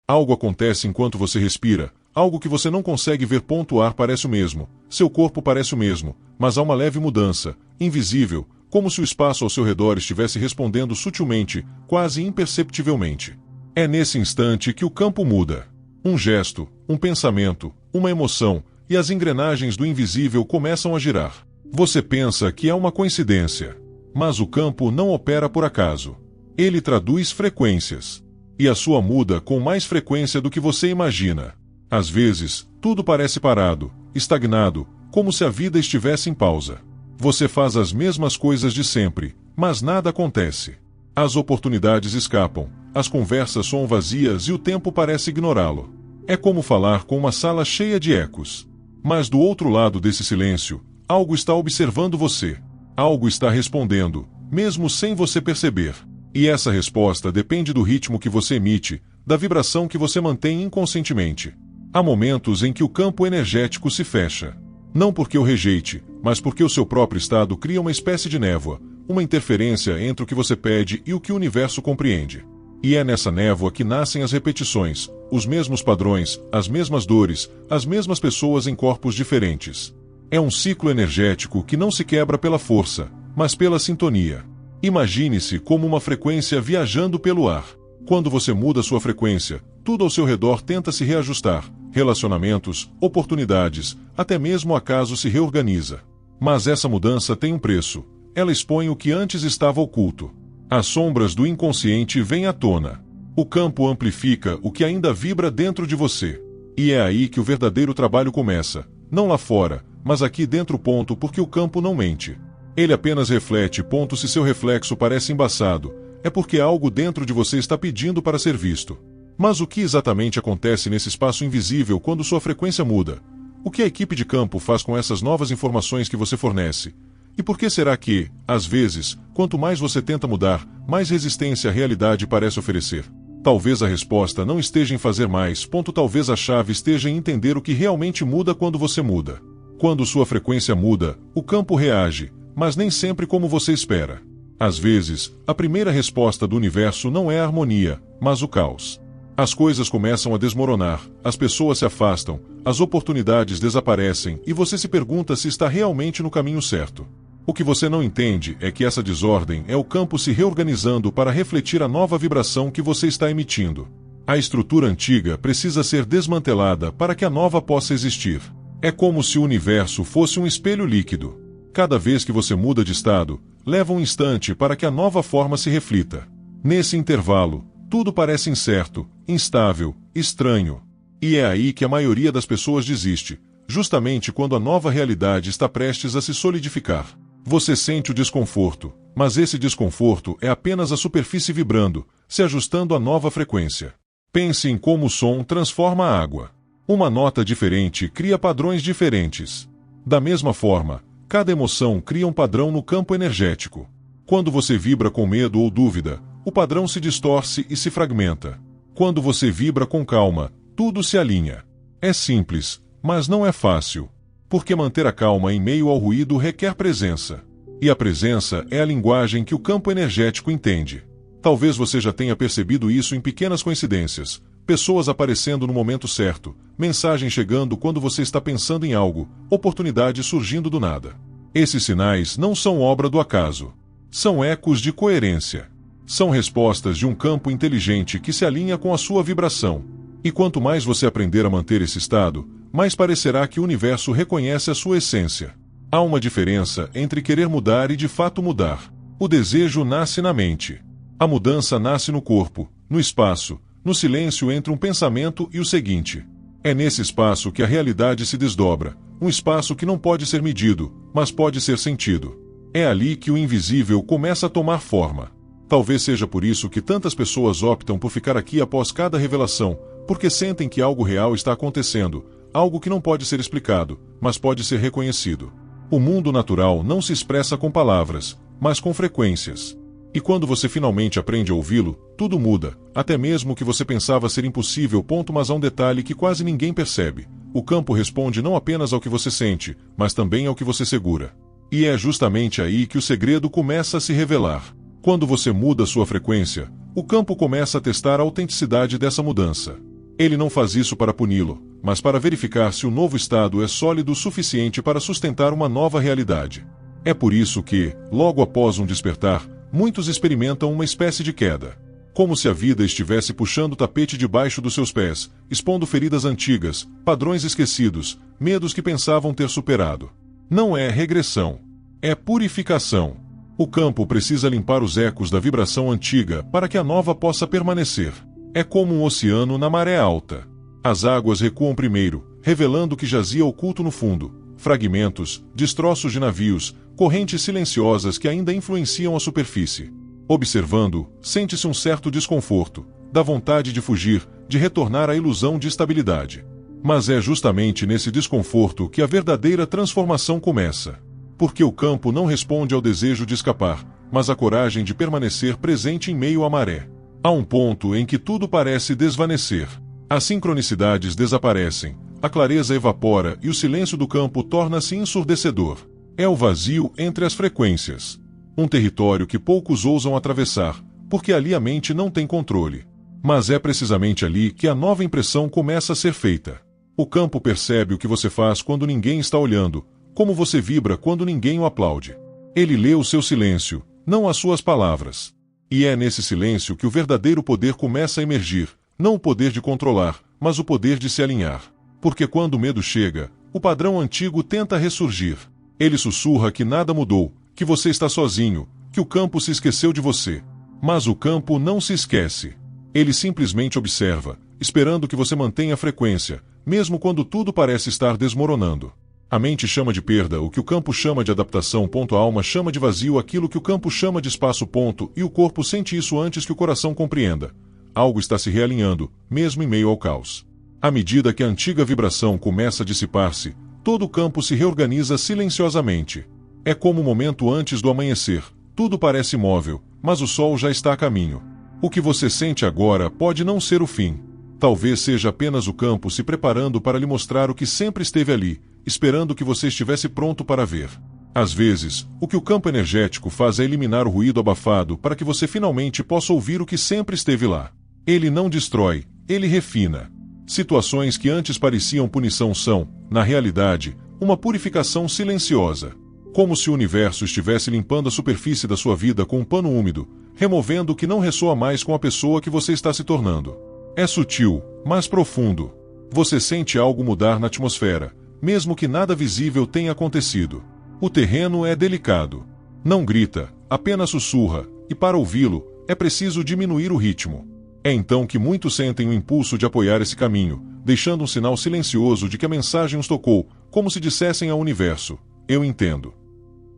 Algo acontece enquanto você respira, algo que você não consegue ver. O ar parece o mesmo, seu corpo parece o mesmo, mas há uma leve mudança, invisível, como se o espaço ao seu redor estivesse respondendo sutilmente, quase imperceptivelmente. É nesse instante que o campo muda. Um gesto, um pensamento, uma emoção, e as engrenagens do invisível começam a girar. Você pensa que é uma coincidência. Mas o campo não opera por acaso. Ele traduz frequências. E a sua muda com mais frequência do que você imagina. Às vezes, tudo parece parado, estagnado, como se a vida estivesse em pausa. Você faz as mesmas coisas de sempre, mas nada acontece. As oportunidades escapam, as conversas soam vazias e o tempo parece ignorá-lo. É como falar com uma sala cheia de ecos. Mas do outro lado desse silêncio, algo está observando você. Algo está respondendo, mesmo sem você perceber. E essa resposta depende do ritmo que você emite, da vibração que você mantém inconscientemente. Há momentos em que o campo energético se fecha. Não porque o rejeite, mas porque o seu próprio estado cria uma espécie de névoa, uma interferência entre o que você pede e o que o universo compreende. E é nessa névoa que nascem as repetições, os mesmos padrões, as mesmas dores, as mesmas pessoas em corpos diferentes. É um ciclo energético que não se quebra pela força, mas pela sintonia. Imagine-se como uma frequência viajando pelo ar. Quando você muda sua frequência, tudo ao seu redor tenta se reajustar. Relacionamentos, oportunidades, até mesmo o acaso se reorganiza. Mas essa mudança tem um preço. Ela expõe o que antes estava oculto. As sombras do inconsciente vêm à tona. O campo amplifica o que ainda vibra dentro de você. E é aí que o verdadeiro trabalho começa. Não lá fora, mas aqui dentro. Porque o campo não mente. Ele apenas reflete. Se seu reflexo parece embaçado, é porque algo dentro de você está pedindo para ser visto. Mas o que exatamente acontece nesse espaço invisível quando sua frequência muda? O que a equipe de campo faz com essas novas informações que você fornece? E por que será que, às vezes, quanto mais você tenta mudar, mais resistência a realidade parece oferecer? Talvez a resposta não esteja em fazer mais. Talvez a chave esteja em entender o que realmente muda quando você muda. Quando sua frequência muda, o campo reage, mas nem sempre como você espera. Às vezes, a primeira resposta do universo não é a harmonia, mas o caos. As coisas começam a desmoronar, as pessoas se afastam, as oportunidades desaparecem e você se pergunta se está realmente no caminho certo. O que você não entende é que essa desordem é o campo se reorganizando para refletir a nova vibração que você está emitindo. A estrutura antiga precisa ser desmantelada para que a nova possa existir. É como se o universo fosse um espelho líquido. Cada vez que você muda de estado, leva um instante para que a nova forma se reflita. Nesse intervalo, tudo parece incerto, instável, estranho. E é aí que a maioria das pessoas desiste, justamente quando a nova realidade está prestes a se solidificar. Você sente o desconforto, mas esse desconforto é apenas a superfície vibrando, se ajustando à nova frequência. Pense em como o som transforma a água. Uma nota diferente cria padrões diferentes. Da mesma forma, cada emoção cria um padrão no campo energético. Quando você vibra com medo ou dúvida, o padrão se distorce e se fragmenta. Quando você vibra com calma, tudo se alinha. É simples, mas não é fácil. Porque manter a calma em meio ao ruído requer presença. E a presença é a linguagem que o campo energético entende. Talvez você já tenha percebido isso em pequenas coincidências. Pessoas aparecendo no momento certo, mensagem chegando quando você está pensando em algo, oportunidade surgindo do nada. Esses sinais não são obra do acaso. São ecos de coerência. São respostas de um campo inteligente que se alinha com a sua vibração. E quanto mais você aprender a manter esse estado, mais parecerá que o universo reconhece a sua essência. Há uma diferença entre querer mudar e de fato mudar. O desejo nasce na mente. A mudança nasce no corpo, no espaço, no silêncio entre um pensamento e o seguinte. É nesse espaço que a realidade se desdobra, um espaço que não pode ser medido, mas pode ser sentido. É ali que o invisível começa a tomar forma. Talvez seja por isso que tantas pessoas optam por ficar aqui após cada revelação, porque sentem que algo real está acontecendo, algo que não pode ser explicado, mas pode ser reconhecido. O mundo natural não se expressa com palavras, mas com frequências. E quando você finalmente aprende a ouvi-lo, tudo muda, até mesmo o que você pensava ser impossível. Mas há um detalhe que quase ninguém percebe. O campo responde não apenas ao que você sente, mas também ao que você segura. E é justamente aí que o segredo começa a se revelar. Quando você muda sua frequência, o campo começa a testar a autenticidade dessa mudança. Ele não faz isso para puni-lo, mas para verificar se o novo estado é sólido o suficiente para sustentar uma nova realidade. É por isso que, logo após um despertar, muitos experimentam uma espécie de queda. Como se a vida estivesse puxando o tapete debaixo dos seus pés, expondo feridas antigas, padrões esquecidos, medos que pensavam ter superado. Não é regressão. É purificação. O campo precisa limpar os ecos da vibração antiga para que a nova possa permanecer. É como um oceano na maré alta. As águas recuam primeiro, revelando o que jazia oculto no fundo. Fragmentos, destroços de navios, correntes silenciosas que ainda influenciam a superfície. Observando, sente-se um certo desconforto, da vontade de fugir, de retornar à ilusão de estabilidade. Mas é justamente nesse desconforto que a verdadeira transformação começa. Porque o campo não responde ao desejo de escapar, mas à coragem de permanecer presente em meio à maré. Há um ponto em que tudo parece desvanecer. As sincronicidades desaparecem, a clareza evapora e o silêncio do campo torna-se ensurdecedor. É o vazio entre as frequências. Um território que poucos ousam atravessar, porque ali a mente não tem controle. Mas é precisamente ali que a nova impressão começa a ser feita. O campo percebe o que você faz quando ninguém está olhando, como você vibra quando ninguém o aplaude. Ele lê o seu silêncio, não as suas palavras. E é nesse silêncio que o verdadeiro poder começa a emergir, não o poder de controlar, mas o poder de se alinhar. Porque quando o medo chega, o padrão antigo tenta ressurgir. Ele sussurra que nada mudou, que você está sozinho, que o campo se esqueceu de você. Mas o campo não se esquece. Ele simplesmente observa, esperando que você mantenha a frequência, mesmo quando tudo parece estar desmoronando. A mente chama de perda o que o campo chama de adaptação. A alma chama de vazio aquilo que o campo chama de espaço. E o corpo sente isso antes que o coração compreenda. Algo está se realinhando, mesmo em meio ao caos. À medida que a antiga vibração começa a dissipar-se, todo o campo se reorganiza silenciosamente. É como o momento antes do amanhecer. Tudo parece imóvel, mas o sol já está a caminho. O que você sente agora pode não ser o fim. Talvez seja apenas o campo se preparando para lhe mostrar o que sempre esteve ali, esperando que você estivesse pronto para ver. Às vezes, o que o campo energético faz é eliminar o ruído abafado para que você finalmente possa ouvir o que sempre esteve lá. Ele não destrói, ele refina. Situações que antes pareciam punição são, na realidade, uma purificação silenciosa. Como se o universo estivesse limpando a superfície da sua vida com um pano úmido, removendo o que não ressoa mais com a pessoa que você está se tornando. É sutil, mas profundo. Você sente algo mudar na atmosfera, mesmo que nada visível tenha acontecido. O terreno é delicado. Não grita, apenas sussurra, e para ouvi-lo, é preciso diminuir o ritmo. É então que muitos sentem o impulso de apoiar esse caminho, deixando um sinal silencioso de que a mensagem os tocou, como se dissessem ao universo: eu entendo.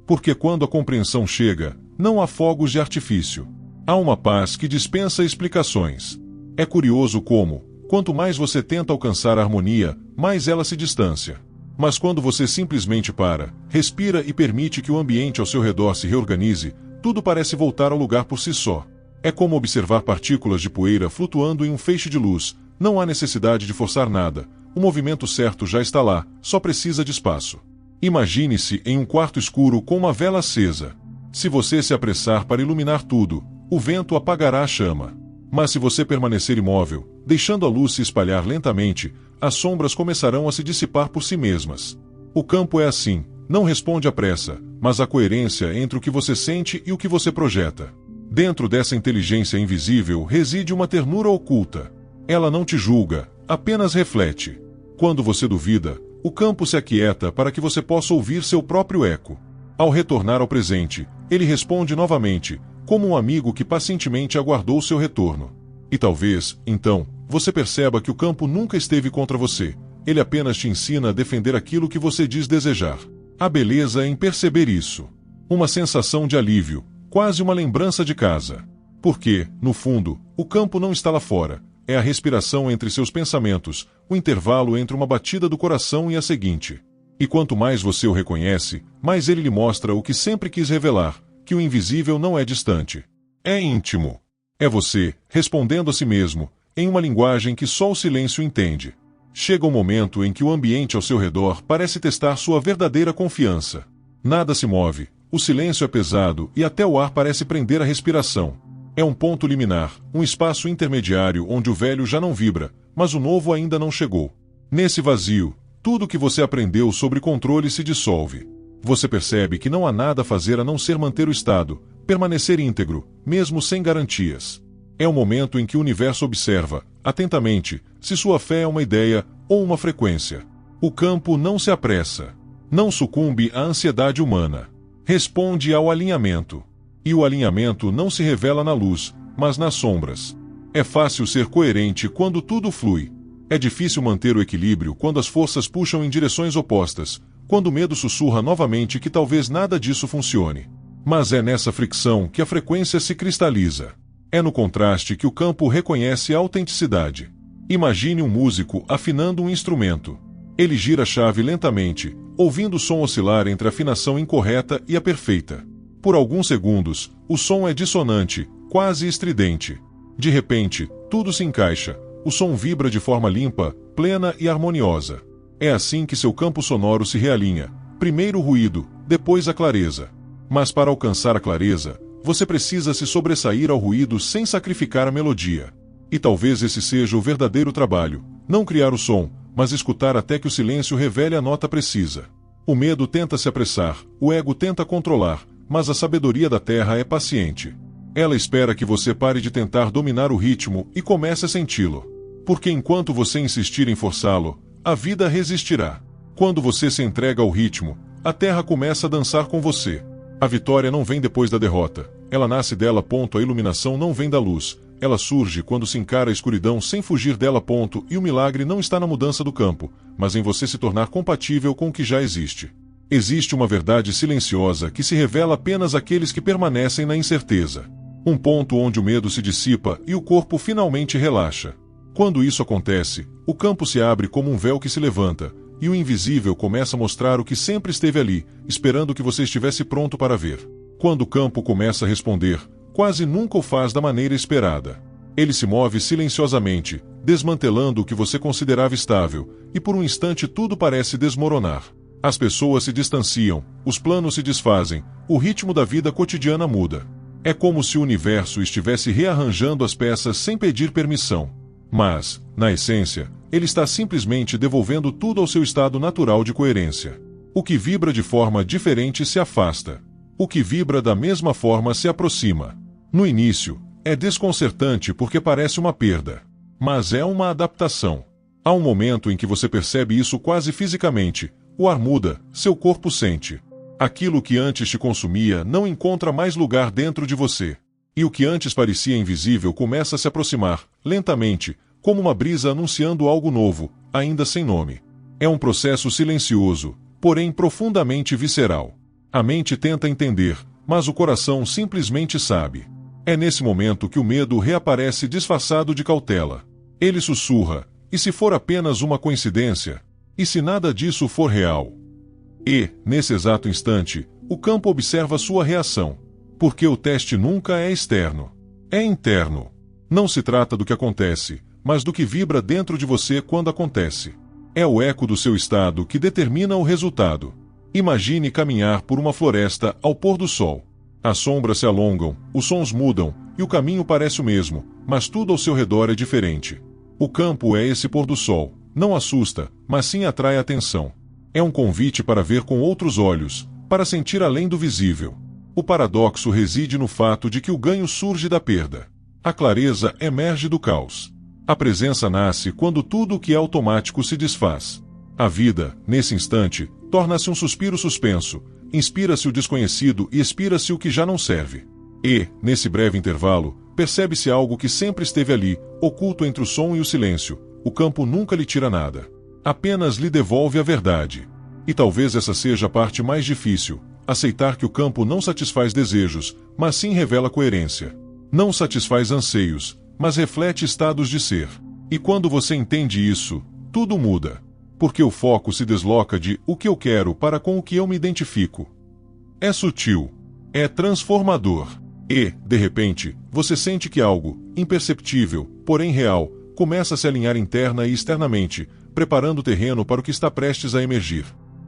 Porque quando a compreensão chega, não há fogos de artifício. Há uma paz que dispensa explicações. É curioso como, quanto mais você tenta alcançar a harmonia, mais ela se distancia. Mas quando você simplesmente para, respira e permite que o ambiente ao seu redor se reorganize, tudo parece voltar ao lugar por si só. É como observar partículas de poeira flutuando em um feixe de luz. Não há necessidade de forçar nada. O movimento certo já está lá, só precisa de espaço. Imagine-se em um quarto escuro com uma vela acesa. Se você se apressar para iluminar tudo, o vento apagará a chama. Mas se você permanecer imóvel, deixando a luz se espalhar lentamente, as sombras começarão a se dissipar por si mesmas. O campo é assim, não responde à pressa, mas à coerência entre o que você sente e o que você projeta. Dentro dessa inteligência invisível reside uma ternura oculta. Ela não te julga, apenas reflete. Quando você duvida, o campo se aquieta para que você possa ouvir seu próprio eco. Ao retornar ao presente, ele responde novamente, como um amigo que pacientemente aguardou seu retorno. E talvez, então, você perceba que o campo nunca esteve contra você. Ele apenas te ensina a defender aquilo que você diz desejar. Há beleza em perceber isso. Uma sensação de alívio, quase uma lembrança de casa. Porque, no fundo, o campo não está lá fora. É a respiração entre seus pensamentos, o intervalo entre uma batida do coração e a seguinte. E quanto mais você o reconhece, mais ele lhe mostra o que sempre quis revelar, que o invisível não é distante. É íntimo. É você, respondendo a si mesmo, em uma linguagem que só o silêncio entende. Chega um momento em que o ambiente ao seu redor parece testar sua verdadeira confiança. Nada se move, o silêncio é pesado e até o ar parece prender a respiração. É um ponto liminar, um espaço intermediário onde o velho já não vibra, mas o novo ainda não chegou. Nesse vazio, tudo o que você aprendeu sobre controle se dissolve. Você percebe que não há nada a fazer a não ser manter o estado, permanecer íntegro, mesmo sem garantias. É o momento em que o universo observa, atentamente, se sua fé é uma ideia ou uma frequência. O campo não se apressa. Não sucumbe à ansiedade humana. Responde ao alinhamento. E o alinhamento não se revela na luz, mas nas sombras. É fácil ser coerente quando tudo flui. É difícil manter o equilíbrio quando as forças puxam em direções opostas, quando o medo sussurra novamente que talvez nada disso funcione. Mas é nessa fricção que a frequência se cristaliza. É no contraste que o campo reconhece a autenticidade. Imagine um músico afinando um instrumento. Ele gira a chave lentamente, ouvindo o som oscilar entre a afinação incorreta e a perfeita. Por alguns segundos, o som é dissonante, quase estridente. De repente, tudo se encaixa. O som vibra de forma limpa, plena e harmoniosa. É assim que seu campo sonoro se realinha. Primeiro o ruído, depois a clareza. Mas para alcançar a clareza, você precisa se sobressair ao ruído sem sacrificar a melodia. E talvez esse seja o verdadeiro trabalho. Não criar o som, mas escutar até que o silêncio revele a nota precisa. O medo tenta se apressar, o ego tenta controlar, mas a sabedoria da terra é paciente. Ela espera que você pare de tentar dominar o ritmo e comece a senti-lo. Porque enquanto você insistir em forçá-lo, a vida resistirá. Quando você se entrega ao ritmo, a terra começa a dançar com você. A vitória não vem depois da derrota. Ela nasce dela. A iluminação não vem da luz. Ela surge quando se encara a escuridão sem fugir dela. E o milagre não está na mudança do campo, mas em você se tornar compatível com o que já existe. Existe uma verdade silenciosa que se revela apenas àqueles que permanecem na incerteza. Um ponto onde o medo se dissipa e o corpo finalmente relaxa. Quando isso acontece, o campo se abre como um véu que se levanta, e o invisível começa a mostrar o que sempre esteve ali, esperando que você estivesse pronto para ver. Quando o campo começa a responder, quase nunca o faz da maneira esperada. Ele se move silenciosamente, desmantelando o que você considerava estável, e por um instante tudo parece desmoronar. As pessoas se distanciam, os planos se desfazem, o ritmo da vida cotidiana muda. É como se o universo estivesse rearranjando as peças sem pedir permissão. Mas, na essência, ele está simplesmente devolvendo tudo ao seu estado natural de coerência. O que vibra de forma diferente se afasta. O que vibra da mesma forma se aproxima. No início, é desconcertante porque parece uma perda. Mas é uma adaptação. Há um momento em que você percebe isso quase fisicamente. O ar muda, seu corpo sente. Aquilo que antes te consumia não encontra mais lugar dentro de você. E o que antes parecia invisível começa a se aproximar, lentamente, como uma brisa anunciando algo novo, ainda sem nome. É um processo silencioso, porém profundamente visceral. A mente tenta entender, mas o coração simplesmente sabe. É nesse momento que o medo reaparece disfarçado de cautela. Ele sussurra, e se for apenas uma coincidência? E se nada disso for real? E, nesse exato instante, o campo observa sua reação. Porque o teste nunca é externo. É interno. Não se trata do que acontece, mas do que vibra dentro de você quando acontece. É o eco do seu estado que determina o resultado. Imagine caminhar por uma floresta ao pôr do sol. As sombras se alongam, os sons mudam, e o caminho parece o mesmo, mas tudo ao seu redor é diferente. O campo é esse pôr do sol. Não assusta, mas sim atrai a atenção. É um convite para ver com outros olhos, para sentir além do visível. O paradoxo reside no fato de que o ganho surge da perda. A clareza emerge do caos. A presença nasce quando tudo o que é automático se desfaz. A vida, nesse instante, torna-se um suspiro suspenso, inspira-se o desconhecido e expira-se o que já não serve. E, nesse breve intervalo, percebe-se algo que sempre esteve ali, oculto entre o som e o silêncio. O campo nunca lhe tira nada. Apenas lhe devolve a verdade. E talvez essa seja a parte mais difícil. Aceitar que o campo não satisfaz desejos, mas sim revela coerência. Não satisfaz anseios, mas reflete estados de ser. E quando você entende isso, tudo muda. Porque o foco se desloca de o que eu quero para com o que eu me identifico. É sutil. É transformador. E, de repente, você sente que algo, imperceptível, porém real, começa a se alinhar interna e externamente, preparando o terreno para o que está prestes a emergir.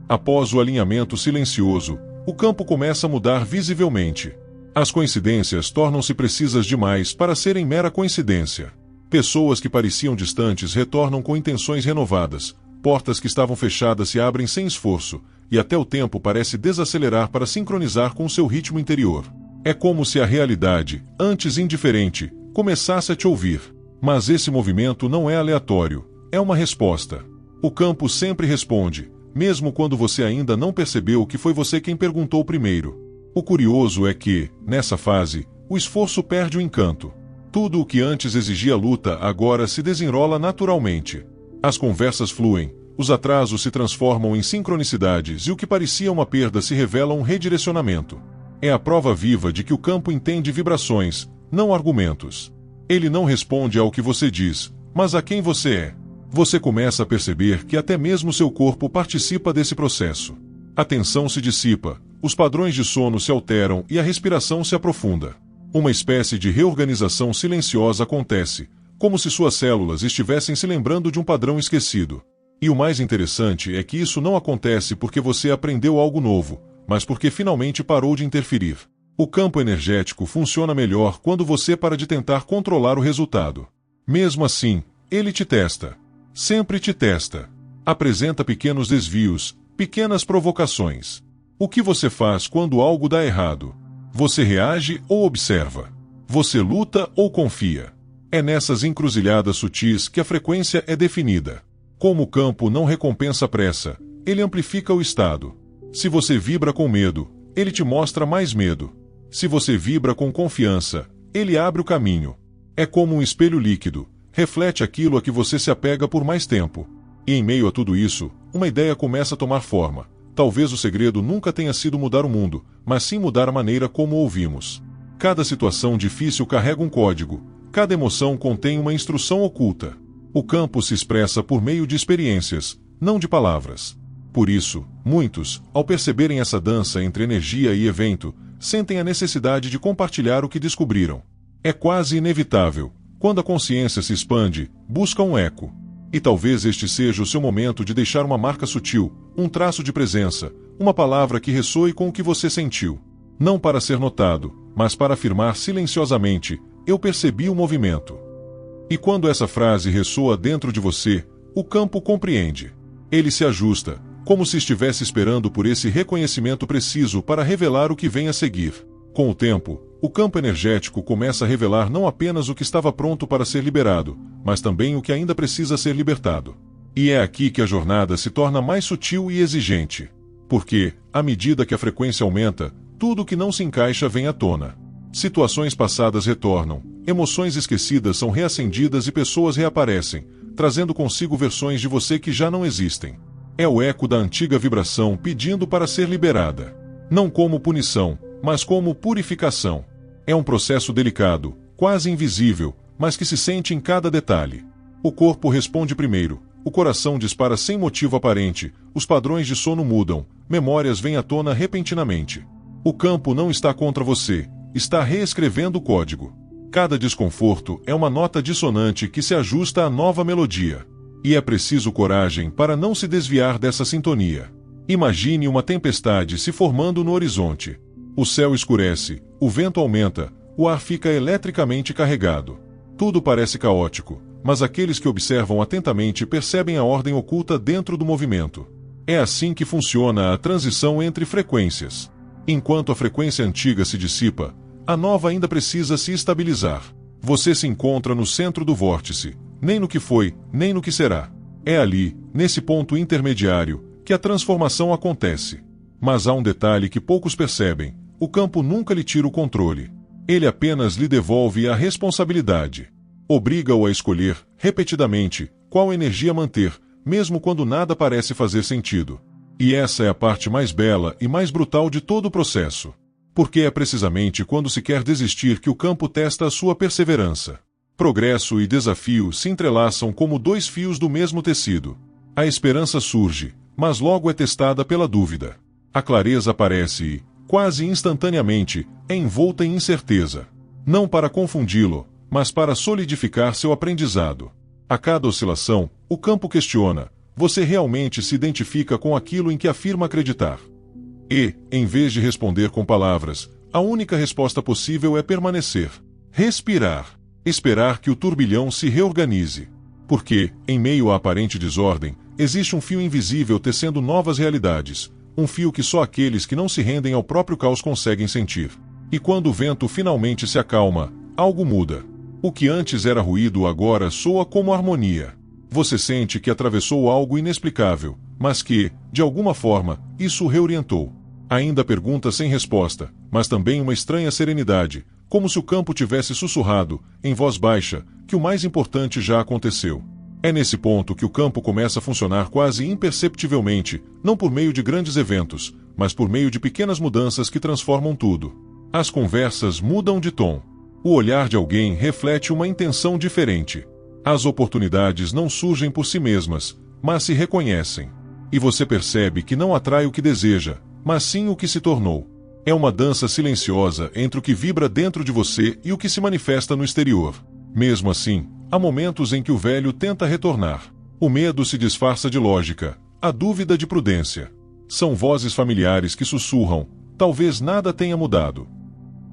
Após o alinhamento silencioso, o campo começa a mudar visivelmente. As coincidências tornam-se precisas demais para serem mera coincidência. Pessoas que pareciam distantes retornam com intenções renovadas, portas que estavam fechadas se abrem sem esforço, e até o tempo parece desacelerar para sincronizar com seu ritmo interior. É como se a realidade, antes indiferente, começasse a te ouvir. Mas esse movimento não é aleatório, é uma resposta. O campo sempre responde, mesmo quando você ainda não percebeu que foi você quem perguntou primeiro. O curioso é que, nessa fase, o esforço perde o encanto. Tudo o que antes exigia luta agora se desenrola naturalmente. As conversas fluem, os atrasos se transformam em sincronicidades e o que parecia uma perda se revela um redirecionamento. É a prova viva de que o campo entende vibrações, não argumentos. Ele não responde ao que você diz, mas a quem você é. Você começa a perceber que até mesmo seu corpo participa desse processo. A tensão se dissipa, os padrões de sono se alteram e a respiração se aprofunda. Uma espécie de reorganização silenciosa acontece, como se suas células estivessem se lembrando de um padrão esquecido. E o mais interessante é que isso não acontece porque você aprendeu algo novo, mas porque finalmente parou de interferir. O campo energético funciona melhor quando você para de tentar controlar o resultado. Mesmo assim, ele te testa. Sempre te testa. Apresenta pequenos desvios, pequenas provocações. O que você faz quando algo dá errado? Você reage ou observa? Você luta ou confia? É nessas encruzilhadas sutis que a frequência é definida. Como o campo não recompensa a pressa, ele amplifica o estado. Se você vibra com medo, ele te mostra mais medo. Se você vibra com confiança, ele abre o caminho. É como um espelho líquido, reflete aquilo a que você se apega por mais tempo. E em meio a tudo isso, uma ideia começa a tomar forma. Talvez o segredo nunca tenha sido mudar o mundo, mas sim mudar a maneira como o ouvimos. Cada situação difícil carrega um código, cada emoção contém uma instrução oculta. O campo se expressa por meio de experiências, não de palavras. Por isso, muitos, ao perceberem essa dança entre energia e evento, sentem a necessidade de compartilhar o que descobriram. É quase inevitável. Quando a consciência se expande, busca um eco. E talvez este seja o seu momento de deixar uma marca sutil, um traço de presença, uma palavra que ressoe com o que você sentiu. Não para ser notado, mas para afirmar silenciosamente, eu percebi o movimento. E quando essa frase ressoa dentro de você, o campo compreende. Ele se ajusta, como se estivesse esperando por esse reconhecimento preciso para revelar o que vem a seguir. Com o tempo, o campo energético começa a revelar não apenas o que estava pronto para ser liberado, mas também o que ainda precisa ser libertado. E é aqui que a jornada se torna mais sutil e exigente. Porque, à medida que a frequência aumenta, tudo que não se encaixa vem à tona. Situações passadas retornam, emoções esquecidas são reacendidas e pessoas reaparecem, trazendo consigo versões de você que já não existem. É o eco da antiga vibração pedindo para ser liberada. Não como punição, mas como purificação. É um processo delicado, quase invisível, mas que se sente em cada detalhe. O corpo responde primeiro, o coração dispara sem motivo aparente, os padrões de sono mudam, memórias vêm à tona repentinamente. O campo não está contra você, está reescrevendo o código. Cada desconforto é uma nota dissonante que se ajusta à nova melodia. E é preciso coragem para não se desviar dessa sintonia. Imagine uma tempestade se formando no horizonte. O céu escurece, o vento aumenta, o ar fica eletricamente carregado. Tudo parece caótico, mas aqueles que observam atentamente percebem a ordem oculta dentro do movimento. É assim que funciona a transição entre frequências. Enquanto a frequência antiga se dissipa, a nova ainda precisa se estabilizar. Você se encontra no centro do vórtice, nem no que foi, nem no que será. É ali, nesse ponto intermediário, que a transformação acontece. Mas há um detalhe que poucos percebem: o campo nunca lhe tira o controle. Ele apenas lhe devolve a responsabilidade. Obriga-o a escolher, repetidamente, qual energia manter, mesmo quando nada parece fazer sentido. E essa é a parte mais bela e mais brutal de todo o processo. Porque é precisamente quando se quer desistir que o campo testa a sua perseverança. Progresso e desafio se entrelaçam como dois fios do mesmo tecido. A esperança surge, mas logo é testada pela dúvida. A clareza aparece e, quase instantaneamente, é envolta em incerteza. Não para confundi-lo, mas para solidificar seu aprendizado. A cada oscilação, o campo questiona: você realmente se identifica com aquilo em que afirma acreditar? E, em vez de responder com palavras, a única resposta possível é permanecer. Respirar. Esperar que o turbilhão se reorganize. Porque, em meio à aparente desordem, existe um fio invisível tecendo novas realidades, um fio que só aqueles que não se rendem ao próprio caos conseguem sentir. E quando o vento finalmente se acalma, algo muda. O que antes era ruído agora soa como harmonia. Você sente que atravessou algo inexplicável, mas que, de alguma forma, isso o reorientou. Ainda perguntas sem resposta, mas também uma estranha serenidade, como se o campo tivesse sussurrado, em voz baixa, que o mais importante já aconteceu. É nesse ponto que o campo começa a funcionar quase imperceptivelmente, não por meio de grandes eventos, mas por meio de pequenas mudanças que transformam tudo. As conversas mudam de tom. O olhar de alguém reflete uma intenção diferente. As oportunidades não surgem por si mesmas, mas se reconhecem. E você percebe que não atrai o que deseja, mas sim o que se tornou. É uma dança silenciosa entre o que vibra dentro de você e o que se manifesta no exterior. Mesmo assim, há momentos em que o velho tenta retornar. O medo se disfarça de lógica, a dúvida de prudência. São vozes familiares que sussurram, talvez nada tenha mudado.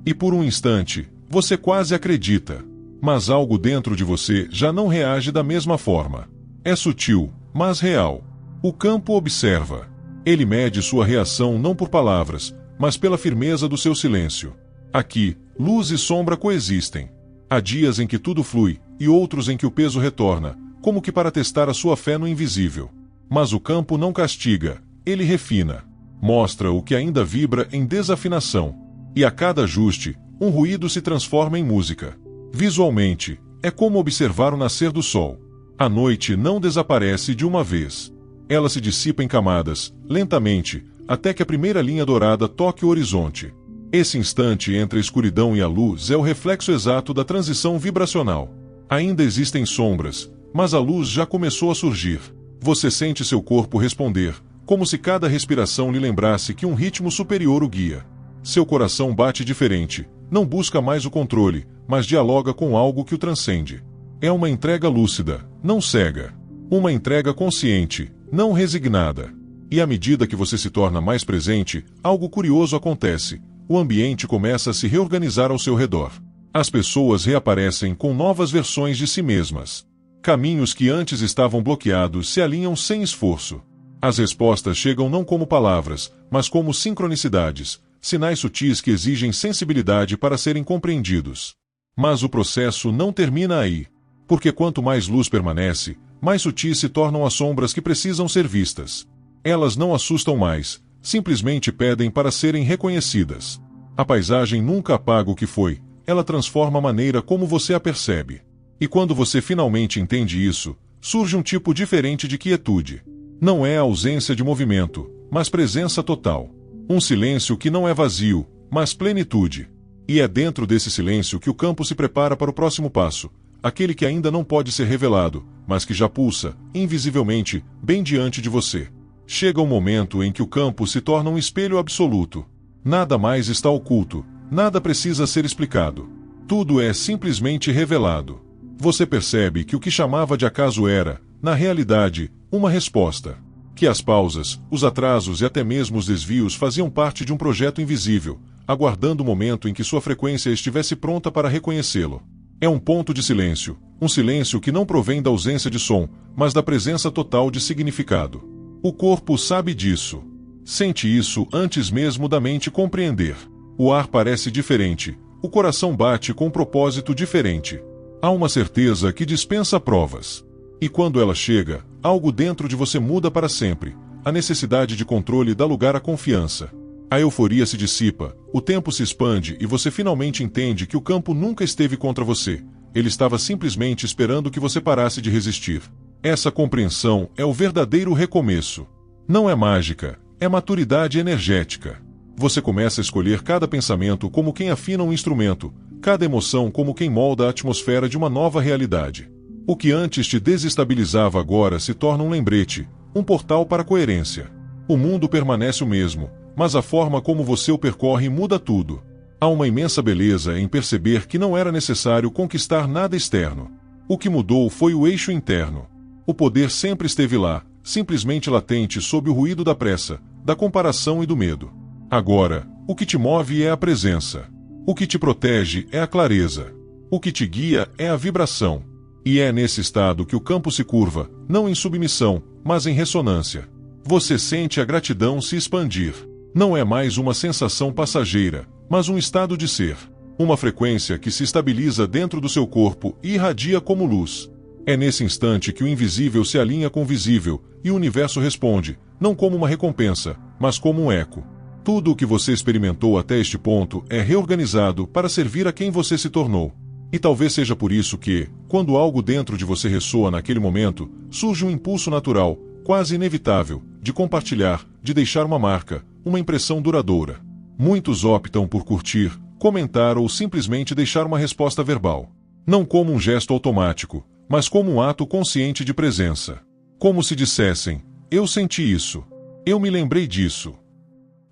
E por um instante, você quase acredita. Mas algo dentro de você já não reage da mesma forma. É sutil, mas real. O campo observa. Ele mede sua reação não por palavras, mas pela firmeza do seu silêncio. Aqui, luz e sombra coexistem. Há dias em que tudo flui, e outros em que o peso retorna, como que para testar a sua fé no invisível. Mas o campo não castiga, ele refina. Mostra o que ainda vibra em desafinação. E a cada ajuste, um ruído se transforma em música. Visualmente, é como observar o nascer do sol. A noite não desaparece de uma vez. Ela se dissipa em camadas, lentamente, até que a primeira linha dourada toque o horizonte. Esse instante entre a escuridão e a luz é o reflexo exato da transição vibracional. Ainda existem sombras, mas a luz já começou a surgir. Você sente seu corpo responder, como se cada respiração lhe lembrasse que um ritmo superior o guia. Seu coração bate diferente, não busca mais o controle, mas dialoga com algo que o transcende. É uma entrega lúcida, não cega. Uma entrega consciente, não resignada. E à medida que você se torna mais presente, algo curioso acontece. O ambiente começa a se reorganizar ao seu redor. As pessoas reaparecem com novas versões de si mesmas. Caminhos que antes estavam bloqueados se alinham sem esforço. As respostas chegam não como palavras, mas como sincronicidades, sinais sutis que exigem sensibilidade para serem compreendidos. Mas o processo não termina aí. Porque quanto mais luz permanece, mais sutis se tornam as sombras que precisam ser vistas. Elas não assustam mais, simplesmente pedem para serem reconhecidas. A paisagem nunca apaga o que foi, ela transforma a maneira como você a percebe. E quando você finalmente entende isso, surge um tipo diferente de quietude. Não é a ausência de movimento, mas presença total. Um silêncio que não é vazio, mas plenitude. E é dentro desse silêncio que o campo se prepara para o próximo passo, aquele que ainda não pode ser revelado, mas que já pulsa, invisivelmente, bem diante de você. Chega o momento em que o campo se torna um espelho absoluto. Nada mais está oculto, nada precisa ser explicado. Tudo é simplesmente revelado. Você percebe que o que chamava de acaso era, na realidade, uma resposta. Que as pausas, os atrasos e até mesmo os desvios faziam parte de um projeto invisível, aguardando o momento em que sua frequência estivesse pronta para reconhecê-lo. É um ponto de silêncio, um silêncio que não provém da ausência de som, mas da presença total de significado. O corpo sabe disso. Sente isso antes mesmo da mente compreender. O ar parece diferente, o coração bate com um propósito diferente. Há uma certeza que dispensa provas. E quando ela chega, algo dentro de você muda para sempre. A necessidade de controle dá lugar à confiança. A euforia se dissipa, o tempo se expande e você finalmente entende que o campo nunca esteve contra você. Ele estava simplesmente esperando que você parasse de resistir. Essa compreensão é o verdadeiro recomeço. Não é mágica, é maturidade energética. Você começa a escolher cada pensamento como quem afina um instrumento, cada emoção como quem molda a atmosfera de uma nova realidade. O que antes te desestabilizava agora se torna um lembrete, um portal para a coerência. O mundo permanece o mesmo, mas a forma como você o percorre muda tudo. Há uma imensa beleza em perceber que não era necessário conquistar nada externo. O que mudou foi o eixo interno. O poder sempre esteve lá, simplesmente latente sob o ruído da pressa, da comparação e do medo. Agora, o que te move é a presença. O que te protege é a clareza. O que te guia é a vibração. E é nesse estado que o campo se curva, não em submissão, mas em ressonância. Você sente a gratidão se expandir. Não é mais uma sensação passageira, mas um estado de ser. Uma frequência que se estabiliza dentro do seu corpo e irradia como luz. É nesse instante que o invisível se alinha com o visível, e o universo responde, não como uma recompensa, mas como um eco. Tudo o que você experimentou até este ponto é reorganizado para servir a quem você se tornou. E talvez seja por isso que, quando algo dentro de você ressoa naquele momento, surge um impulso natural, quase inevitável, de compartilhar, de deixar uma marca, uma impressão duradoura. Muitos optam por curtir, comentar ou simplesmente deixar uma resposta verbal. Não como um gesto automático, mas como um ato consciente de presença. Como se dissessem, eu senti isso. Eu me lembrei disso.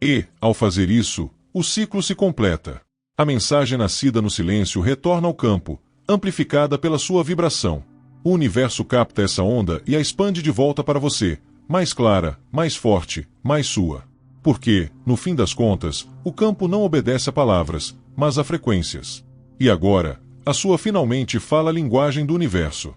E, ao fazer isso, o ciclo se completa. A mensagem nascida no silêncio retorna ao campo, amplificada pela sua vibração. O universo capta essa onda e a expande de volta para você, mais clara, mais forte, mais sua. Porque, no fim das contas, o campo não obedece a palavras, mas a frequências. E agora, a sua finalmente fala a linguagem do universo.